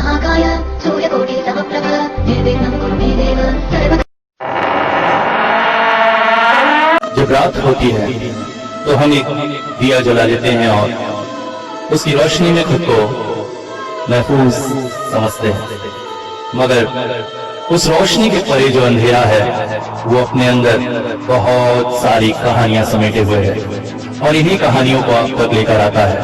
महाकाय सूर्यकोटिसमप्रभ निर्विघ्नं कुरु मे देव सर्व। जब रात होती है तो हम एक दिया जला लेते हैं और उसकी रोशनी में खुद को महफूज समझते हैं, मगर उस रोशनी के परे जो अंधेरा है वो अपने अंदर बहुत सारी कहानियां समेटे हुए है और इन्हीं कहानियों को आप तक लेकर आता है।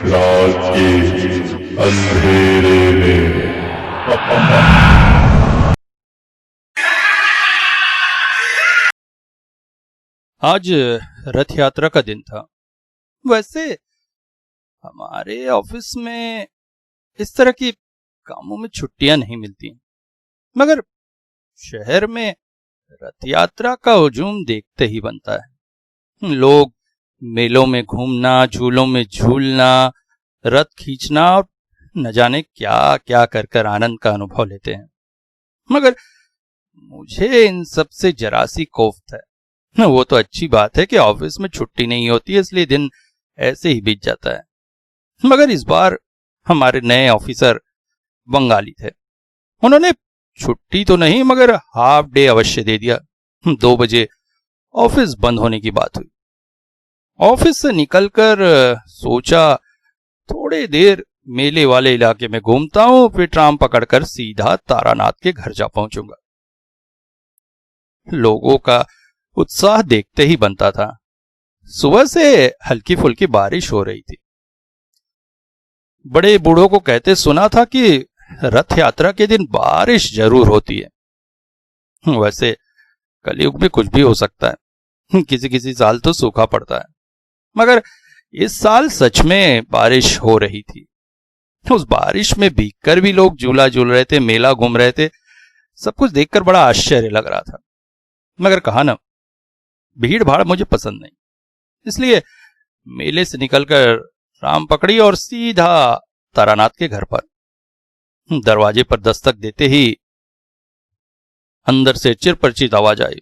रात के अंधेरे में आज रथ यात्रा का दिन था। वैसे हमारे ऑफिस में इस तरह की कामों में छुट्टियां नहीं मिलती, मगर शहर में रथ यात्रा का हुजूम देखते ही बनता है। लोग मेलों में घूमना, झूलों में झूलना, रथ खींचना और न जाने क्या क्या कर कर आनंद का अनुभव लेते हैं, मगर मुझे इन सब से जरा सी कोफ्त है। वो तो अच्छी बात है कि ऑफिस में छुट्टी नहीं होती, इसलिए दिन ऐसे ही बीत जाता है, मगर इस बार हमारे नए ऑफिसर बंगाली थे। उन्होंने छुट्टी तो नहीं मगर हाफ डे अवश्य दे दिया। 2 बजे ऑफिस बंद होने की बात हुई। ऑफिस से निकलकर सोचा थोड़ी देर मेले वाले इलाके में घूमता हूं, फिर ट्राम पकड़कर सीधा तारानाथ के घर जा पहुंचूंगा। लोगों का उत्साह देखते ही बनता था। सुबह से हल्की फुल्की बारिश हो रही थी। बड़े बूढ़ों को कहते सुना था कि रथ यात्रा के दिन बारिश जरूर होती है। वैसे कलयुग में कुछ भी हो सकता है, किसी किसी साल तो सूखा पड़ता है, मगर इस साल सच में बारिश हो रही थी। उस बारिश में भीगकर भी लोग झूला झूल रहे थे, मेला घूम रहे थे। सब कुछ देखकर बड़ा आश्चर्य लग रहा था, मगर कहा ना, भीड़ भाड़ मुझे पसंद नहीं, इसलिए मेले से निकलकर राम पकड़ी और सीधा तारानाथ के घर पर। दरवाजे पर दस्तक देते ही अंदर से चिरपरिचित आवाज आई,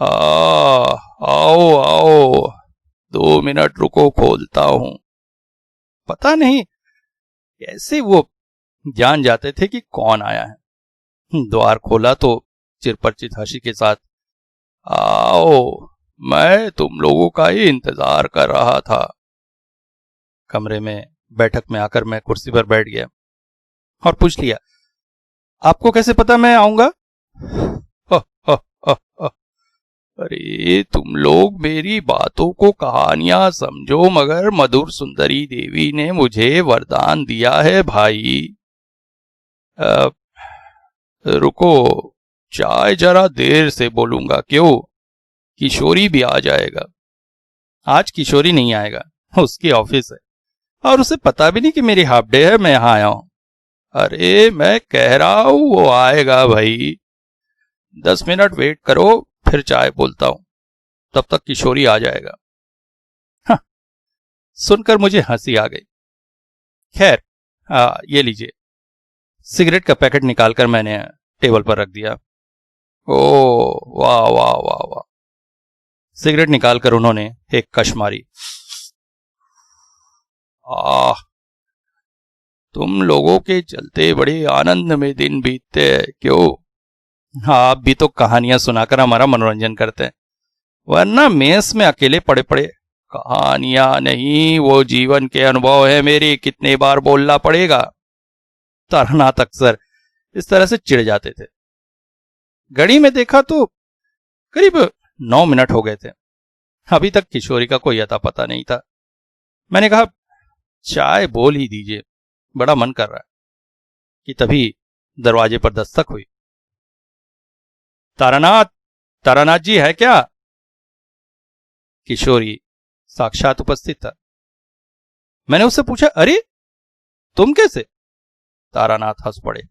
आओ आओ, 2 मिनट रुको, खोलता हूं। पता नहीं कैसे वो जान जाते थे कि कौन आया है। द्वार खोला तो चिरपरिचित हंसी के साथ, आओ, मैं तुम लोगों का ही इंतजार कर रहा था। कमरे में बैठक में आकर मैं कुर्सी पर बैठ गया और पूछ लिया, आपको कैसे पता मैं आऊंगा? अरे तुम लोग मेरी बातों को कहानियां समझो, मगर मधुर सुंदरी देवी ने मुझे वरदान दिया है भाई। रुको, चाय जरा देर से बोलूंगा, क्यों? किशोरी भी आ जाएगा। आज किशोरी नहीं आएगा, उसकी ऑफिस है और उसे पता भी नहीं कि मेरी हाफ डे है, मैं यहां आया हूं। अरे मैं कह रहा हूं वो आएगा भाई, 10 मिनट वेट करो, फिर चाय बोलता हूं, तब तक किशोरी आ जाएगा। हाँ, सुनकर मुझे हंसी आ गई। खैर, ये लीजिए। सिगरेट का पैकेट निकालकर मैंने टेबल पर रख दिया। ओ वाह वाह वाह वाह। सिगरेट निकालकर उन्होंने एक कश मारी। तुम लोगों के चलते बड़े आनंद में दिन बीतते हैं, क्यों? आप भी तो कहानियां सुनाकर हमारा मनोरंजन करते हैं, वरना मेस में अकेले पड़े पड़े। कहानियां नहीं, वो जीवन के अनुभव है मेरे, कितने बार बोलना पड़ेगा। तारानाथ अक्सर इस तरह से चिढ़ जाते थे। घड़ी में देखा तो करीब 9 मिनट हो गए थे। अभी तक किशोरी का कोई अता पता नहीं था। मैंने कहा, चाय बोल ही दीजिए, बड़ा मन कर रहा है, कि तभी दरवाजे पर दस्तक हुई। तारानाथ, तारानाथ जी है क्या? किशोरी साक्षात उपस्थित था। मैंने उससे पूछा, अरे तुम कैसे? तारानाथ हंस पड़े।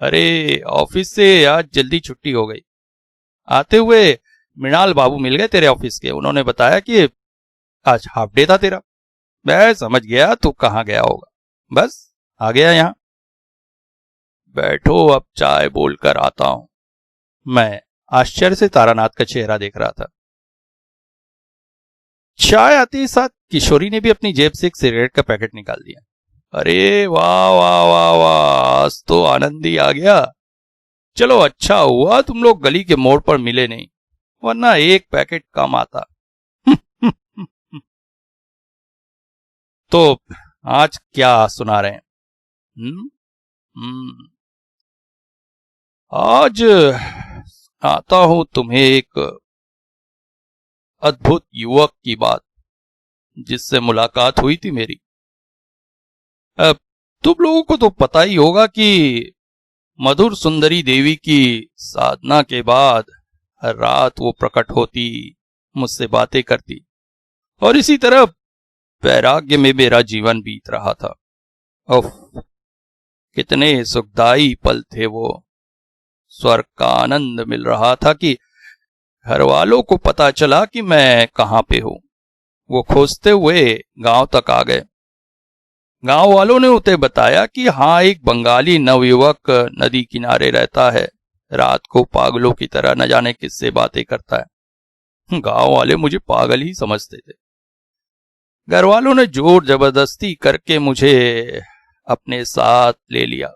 अरे ऑफिस से आज जल्दी छुट्टी हो गई। आते हुए मृणाल बाबू मिल गए तेरे ऑफिस के, उन्होंने बताया कि आज हाफ डे था तेरा। मैं समझ गया तू कहां गया होगा, बस आ गया यहां। बैठो, अब चाय बोलकर आता हूं। मैं आश्चर्य से तारानाथ का चेहरा देख रहा था। चाय आते ही साथ किशोरी ने भी अपनी जेब से एक सिगरेट का पैकेट निकाल दिया। अरे वाह वाह वाह वाह, आज तो आनंद ही आ गया। चलो अच्छा हुआ तुम लोग गली के मोड़ पर मिले नहीं, वरना एक पैकेट कम आता। तो आज क्या सुना रहे हैं? आज आता हूं तुम्हें एक अद्भुत युवक की बात, जिससे मुलाकात हुई थी मेरी। अब तुम लोगों को तो पता ही होगा कि मधुर सुंदरी देवी की साधना के बाद हर रात वो प्रकट होती, मुझसे बातें करती, और इसी तरह वैराग्य में मेरा जीवन बीत रहा था। उफ, कितने सुखदाई पल थे वो। स्वर्ग का आनंद मिल रहा था कि घर वालों को पता चला कि मैं कहां पे हूं। वो खोजते हुए गांव तक आ गए। गांव वालों ने उसे बताया कि हाँ, एक बंगाली नवयुवक नदी किनारे रहता है, रात को पागलों की तरह न जाने किससे बातें करता है। गांव वाले मुझे पागल ही समझते थे। घर वालों ने जोर जबरदस्ती करके मुझे अपने साथ ले लिया।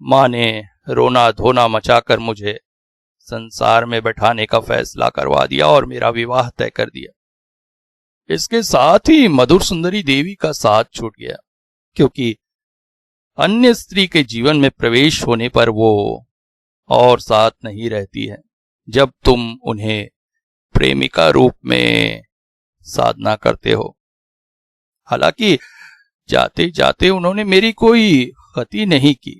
मां ने रोना धोना मचाकर मुझे संसार में बैठाने का फैसला करवा दिया और मेरा विवाह तय कर दिया। इसके साथ ही मधुर सुंदरी देवी का साथ छूट गया, क्योंकि अन्य स्त्री के जीवन में प्रवेश होने पर वो और साथ नहीं रहती है जब तुम उन्हें प्रेमिका रूप में साधना करते हो। हालांकि जाते जाते उन्होंने मेरी कोई क्षति नहीं की,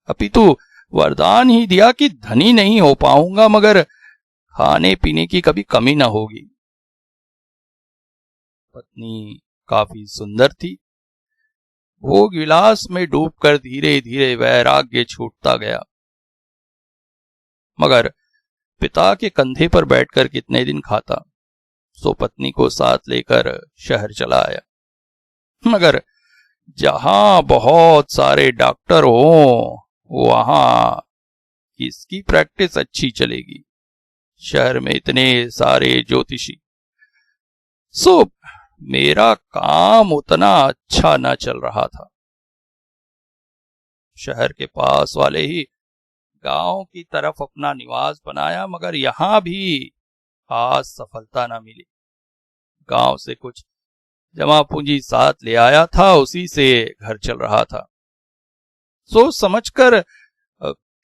अपितु वरदान ही दिया कि धनी नहीं हो पाऊंगा, मगर खाने पीने की कभी कमी ना होगी। पत्नी काफी सुंदर थी। भोग विलास में डूबकर धीरे धीरे वैराग्य छूटता गया। मगर पिता के कंधे पर बैठकर कितने दिन खाता, सो पत्नी को साथ लेकर शहर चला आया। मगर जहां बहुत सारे डॉक्टर हों, वहां किसकी प्रैक्टिस अच्छी चलेगी? शहर में इतने सारे ज्योतिषी, सो मेरा काम उतना अच्छा न चल रहा था। शहर के पास वाले ही गांव की तरफ अपना निवास बनाया, मगर यहां भी खास सफलता न मिली। गांव से कुछ जमा पूंजी साथ ले आया था, उसी से घर चल रहा था। सोच समझकर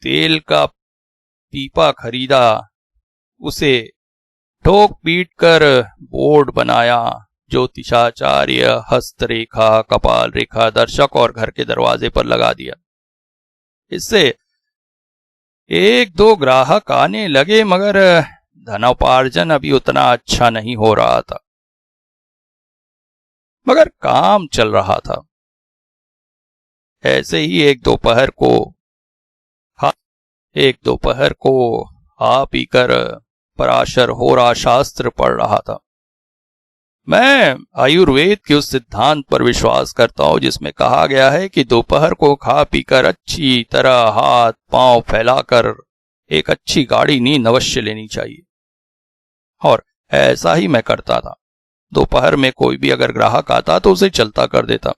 तेल का पीपा खरीदा, उसे ठोक पीट कर बोर्ड बनाया। ज्योतिषाचार्य, हस्तरेखा, कपाल रेखा दर्शक और घर के दरवाजे पर लगा दिया। इससे एक दो ग्राहक आने लगे, मगर धनोपार्जन अभी उतना अच्छा नहीं हो रहा था। मगर काम चल रहा था। ऐसे ही एक दोपहर को खा पीकर पराशर होरा शास्त्र पढ़ रहा था। मैं आयुर्वेद के उस सिद्धांत पर विश्वास करता हूं जिसमें कहा गया है कि दोपहर को खा पीकर अच्छी तरह हाथ पांव फैलाकर एक अच्छी गाढ़ी नींद अवश्य लेनी चाहिए। और ऐसा ही मैं करता था। दोपहर में कोई भी अगर ग्राहक आता तो उसे चलता कर देता,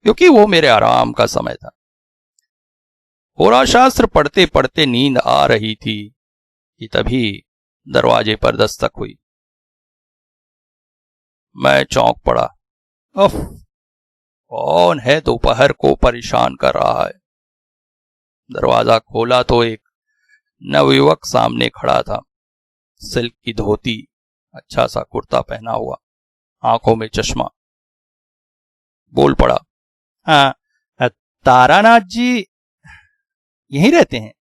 क्योंकि वो मेरे आराम का समय था। होरा शास्त्र पढ़ते पढ़ते नींद आ रही थी कि तभी दरवाजे पर दस्तक हुई। मैं चौंक पड़ा। उफ, कौन है दोपहर को परेशान कर रहा है? दरवाजा खोला तो एक नवयुवक सामने खड़ा था। सिल्क की धोती, अच्छा सा कुर्ता पहना हुआ, आंखों में चश्मा। बोल पड़ा, हाँ, तारानाथ जी यहीं रहते हैं?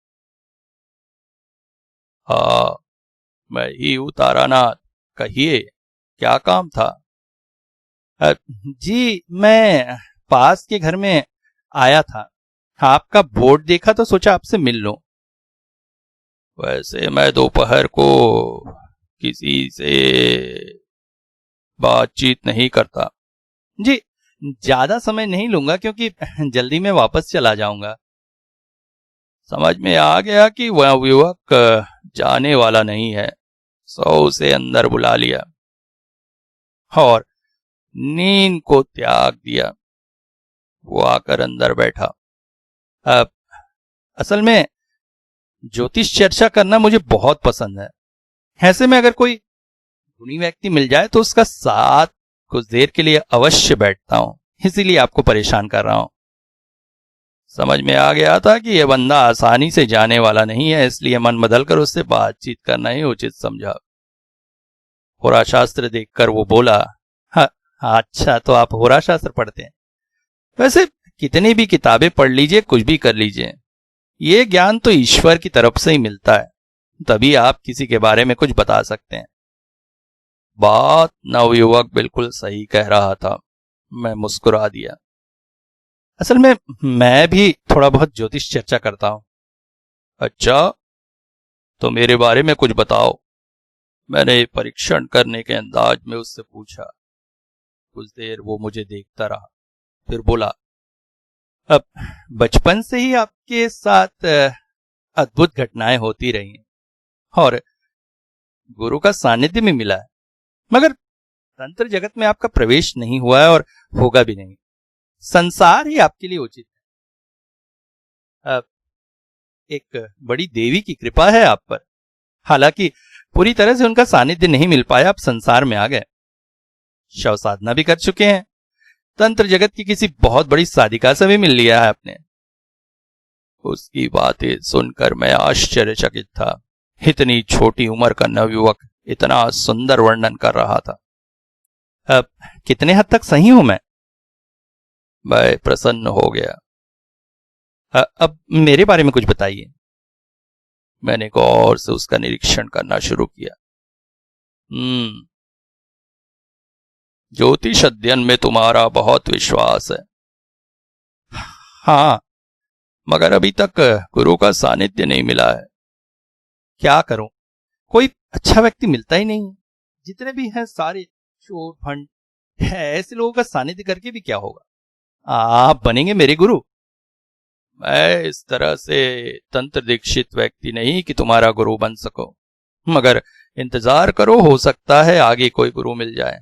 हाँ, मैं ही हूं तारानाथ। कहिए, क्या काम था? जी, मैं पास के घर में आया था, आपका बोर्ड देखा तो सोचा आपसे मिल लूं। वैसे मैं दोपहर को किसी से बातचीत नहीं करता। जी, ज्यादा समय नहीं लूंगा क्योंकि जल्दी मैं वापस चला जाऊंगा। समझ में आ गया कि वह युवक जाने वाला नहीं है, सो उसे अंदर बुला लिया और नींद को त्याग दिया। वो आकर अंदर बैठा। अब असल में ज्योतिष चर्चा करना मुझे बहुत पसंद है। ऐसे में अगर कोई गुणी व्यक्ति मिल जाए तो उसका साथ कुछ देर के लिए अवश्य बैठता हूं, इसीलिए आपको परेशान कर रहा हूं। समझ में आ गया था कि यह बंदा आसानी से जाने वाला नहीं है, इसलिए मन बदलकर उससे बातचीत करना ही उचित समझा। होरा शास्त्र देखकर वो बोला, हाँ अच्छा, तो आप होरा शास्त्र पढ़ते हैं? वैसे कितनी भी किताबें पढ़ लीजिए, कुछ भी कर लीजिए, ये ज्ञान तो ईश्वर की तरफ से ही मिलता है, तभी आप किसी के बारे में कुछ बता सकते हैं। बात नवयुवक बिल्कुल सही कह रहा था। मैं मुस्कुरा दिया। असल में मैं भी थोड़ा बहुत ज्योतिष चर्चा करता हूं। अच्छा, तो मेरे बारे में कुछ बताओ। मैंने परीक्षण करने के अंदाज में उससे पूछा। कुछ देर वो मुझे देखता रहा, फिर बोला, अब बचपन से ही आपके साथ अद्भुत घटनाएं होती रही हैं और गुरु का सानिध्य भी मिला है, मगर तंत्र जगत में आपका प्रवेश नहीं हुआ है और होगा भी नहीं। संसार ही आपके लिए उचित है। अब एक बड़ी देवी की कृपा है आप पर, हालांकि पूरी तरह से उनका सानिध्य नहीं मिल पाया। आप संसार में आ गए, शव साधना भी कर चुके हैं, तंत्र जगत की किसी बहुत बड़ी साधिका से भी मिल लिया है आपने। उसकी बातें सुनकर मैं आश्चर्यचकित था। इतनी छोटी उम्र का नवयुवक इतना सुंदर वर्णन कर रहा था। अब कितने हद तक सही हूं मैं प्रसन्न हो गया। अब मेरे बारे में कुछ बताइए। मैंने गौर से उसका निरीक्षण करना शुरू किया। ज्योतिष अध्ययन में तुम्हारा बहुत विश्वास है। हाँ, मगर अभी तक गुरु का सानिध्य नहीं मिला है। क्या करूं, कोई अच्छा व्यक्ति मिलता ही नहीं। जितने भी हैं सारे चोर फंड है। ऐसे लोगों का सानिध्य करके भी क्या होगा? आप बनेंगे मेरे गुरु। मैं इस तरह से तंत्र दीक्षित व्यक्ति नहीं कि तुम्हारा गुरु बन सको, मगर इंतजार करो, हो सकता है आगे कोई गुरु मिल जाए।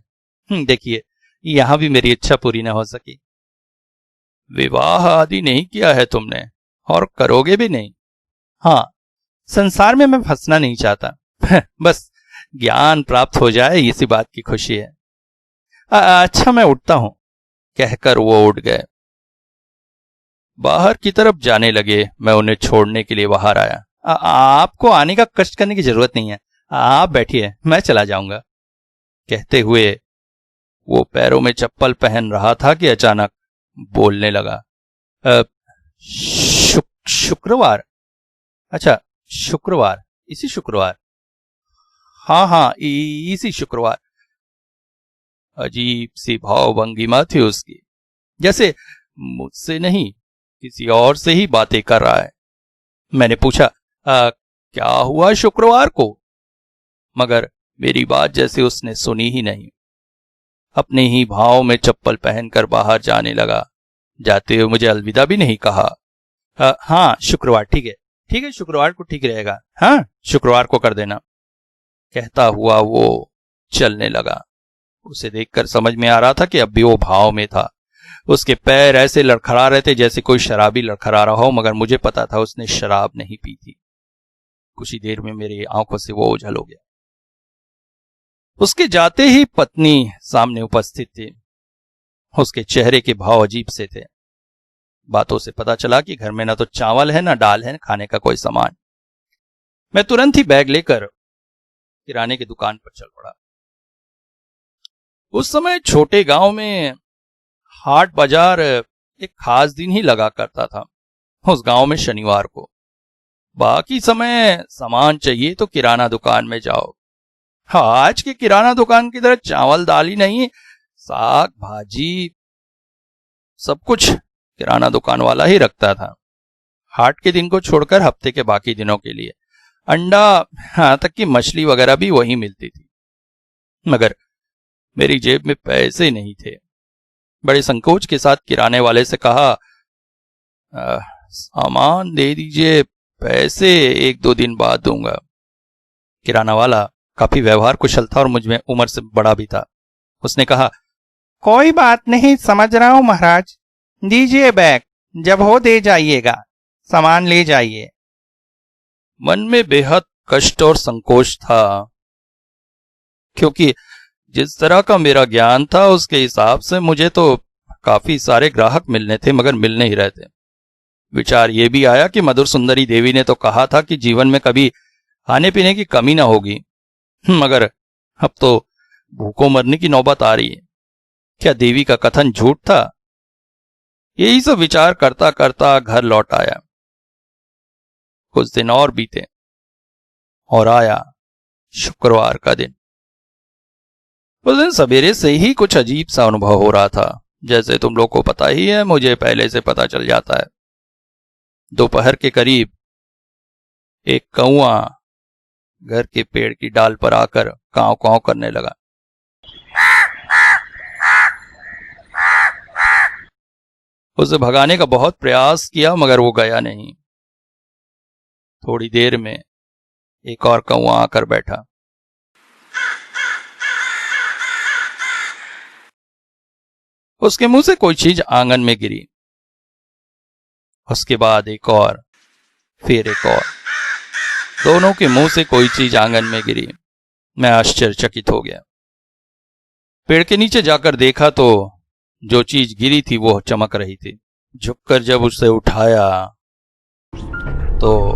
देखिए, यहां भी मेरी इच्छा पूरी ना हो सकी। विवाह आदि नहीं किया है तुमने और करोगे भी नहीं। हाँ, संसार में मैं फंसना नहीं चाहता, बस ज्ञान प्राप्त हो जाए, इसी बात की खुशी है। अच्छा, मैं उठता हूं, कहकर वो उठ गए। बाहर की तरफ जाने लगे। मैं उन्हें छोड़ने के लिए बाहर आया। आपको आने का कष्ट करने की जरूरत नहीं है, आप बैठिए, मैं चला जाऊंगा। कहते हुए वो पैरों में चप्पल पहन रहा था कि अचानक बोलने लगा। शुक्रवार? अच्छा, शुक्रवार, इसी शुक्रवार? हाँ, इसी शुक्रवार। अजीब सी भावभंगिमा थी उसकी, जैसे मुझसे नहीं किसी और से ही बातें कर रहा है। मैंने पूछा, क्या हुआ शुक्रवार को? मगर मेरी बात जैसे उसने सुनी ही नहीं। अपने ही भाव में चप्पल पहनकर बाहर जाने लगा। जाते हुए मुझे अलविदा भी नहीं कहा। हाँ, शुक्रवार ठीक है, शुक्रवार को ठीक रहेगा। हाँ, शुक्रवार को कर देना। कहता हुआ वो चलने लगा। उसे देखकर समझ में आ रहा था कि अब भी वो भाव में था। उसके पैर ऐसे लड़खड़ा रहे थे जैसे कोई शराबी लड़खड़ा रहा हो, मगर मुझे पता था उसने शराब नहीं पी थी। कुछ ही देर में मेरी आंखों से वो ओझल हो गया। उसके जाते ही पत्नी सामने उपस्थित थी। उसके चेहरे के भाव अजीब से थे। बातों से पता चला कि घर में ना तो चावल है ना दाल है, खाने का कोई सामान। मैं तुरंत ही बैग लेकर किराने की दुकान पर चल पड़ा। उस समय छोटे गांव में हाट बाजार एक खास दिन ही लगा करता था। उस गांव में शनिवार को, बाकी समय सामान चाहिए तो किराना दुकान में जाओ। हाँ, आज के किराना दुकान की तरह चावल दाल ही नहीं, साग भाजी सब कुछ किराना दुकान वाला ही रखता था। हाट के दिन को छोड़कर हफ्ते के बाकी दिनों के लिए अंडा, यहाँ तक कि मछली वगैरह भी वही मिलती थी। मगर मेरी जेब में पैसे नहीं थे। बड़े संकोच के साथ किराने वाले से कहा, सामान दे दीजिए, पैसे 1-2 दिन बाद दूंगा। किराना वाला काफी व्यवहार कुशल था और मुझ में उम्र से बड़ा भी था। उसने कहा, कोई बात नहीं, समझ रहा हूं महाराज, दीजिए बैग, जब हो दे जाइएगा, सामान ले जाइए। मन में बेहद कष्ट और संकोच था, क्योंकि जिस तरह का मेरा ज्ञान था उसके हिसाब से मुझे तो काफी सारे ग्राहक मिलने थे, मगर मिल नहीं रहे थे। विचार ये भी आया कि मधुर सुंदरी देवी ने तो कहा था कि जीवन में कभी खाने पीने की कमी ना होगी, मगर अब तो भूखों मरने की नौबत आ रही है। क्या देवी का कथन झूठ था? यही सब विचार करता करता घर लौट आया। कुछ दिन और बीते और आया शुक्रवार का दिन। उस दिन सवेरे से ही कुछ अजीब सा अनुभव हो रहा था। जैसे तुम लोग को पता ही है, मुझे पहले से पता चल जाता है। दोपहर के करीब एक कौआ घर के पेड़ की डाल पर आकर कांव कांव करने लगा। उसे भगाने का बहुत प्रयास किया, मगर वो गया नहीं। थोड़ी देर में एक और कौआ आकर बैठा। उसके मुंह से कोई चीज आंगन में गिरी। उसके बाद एक और, फिर एक और, दोनों के मुंह से कोई चीज आंगन में गिरी। मैं आश्चर्यचकित हो गया। पेड़ के नीचे जाकर देखा तो जो चीज गिरी थी वो चमक रही थी। झुककर जब उसे उठाया तो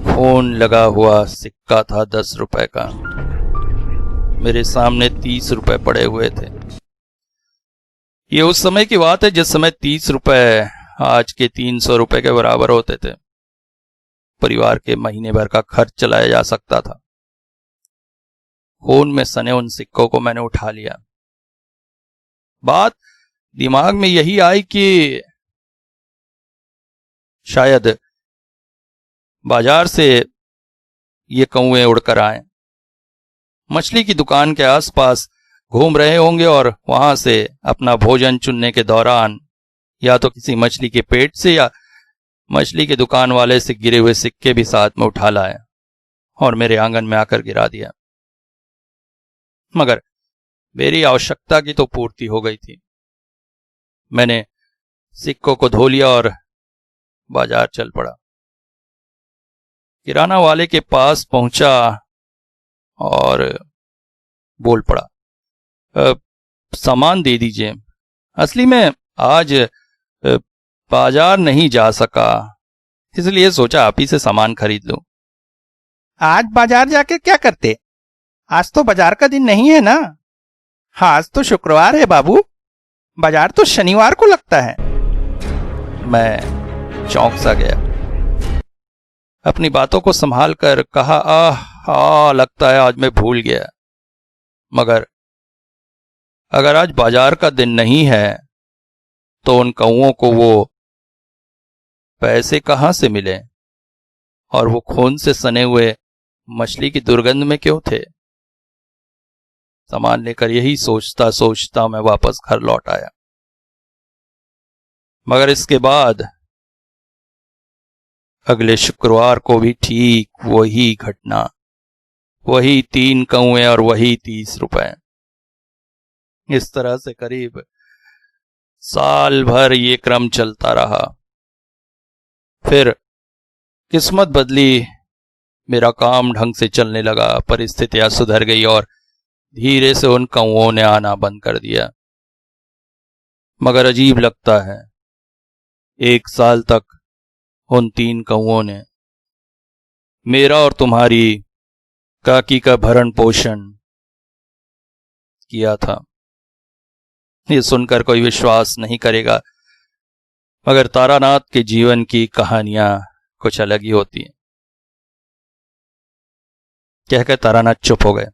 खून लगा हुआ सिक्का था 10 रुपए का। मेरे सामने 30 रुपए पड़े हुए थे। ये उस समय की बात है जिस समय 30 रुपए आज के 300 रुपए के बराबर होते थे। परिवार के महीने भर का खर्च चलाया जा सकता था। खून में सने उन सिक्कों को मैंने उठा लिया। बात दिमाग में यही आई कि शायद बाजार से ये कौवे उड़कर आए, मछली की दुकान के आसपास घूम रहे होंगे और वहां से अपना भोजन चुनने के दौरान या तो किसी मछली के पेट से या मछली के दुकान वाले से गिरे हुए सिक्के भी साथ में उठा लाए और मेरे आंगन में आकर गिरा दिया। मगर मेरी आवश्यकता की तो पूर्ति हो गई थी। मैंने सिक्कों को धो लिया और बाजार चल पड़ा। किराना वाले के पास पहुंचा और बोल पड़ा, सामान दे दीजिए। असली में आज बाजार नहीं जा सका, इसलिए सोचा आप ही से सामान खरीद लूं। आज बाजार जाके क्या करते? आज तो बाजार का दिन नहीं है ना। हाँ, आज तो शुक्रवार है बाबू, बाजार तो शनिवार को लगता है। मैं चौंक सा गया। अपनी बातों को संभाल कर कहा, लगता है आज मैं भूल गया। मगर अगर आज बाजार का दिन नहीं है तो उन कौओं को वो पैसे कहां से मिले और वो खून से सने हुए मछली की दुर्गंध में क्यों थे? सामान लेकर यही सोचता सोचता मैं वापस घर लौट आया। मगर इसके बाद अगले शुक्रवार को भी ठीक वही घटना, वही 3 कौए और वही 30 रुपए। इस तरह से करीब साल भर ये क्रम चलता रहा। फिर किस्मत बदली, मेरा काम ढंग से चलने लगा, परिस्थितियां सुधर गई और धीरे से उन कौओं ने आना बंद कर दिया। मगर अजीब लगता है, 1 साल तक उन 3 कौओं ने मेरा और तुम्हारी काकी का भरण पोषण किया था। ये सुनकर कोई विश्वास नहीं करेगा, मगर तारानाथ के जीवन की कहानियां कुछ अलग ही होती हैं। कहकर तारानाथ चुप हो गए।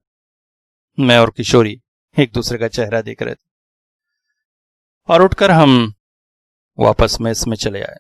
मैं और किशोरी एक दूसरे का चेहरा देख रहे थे और उठकर हम वापस मेस में चले आए।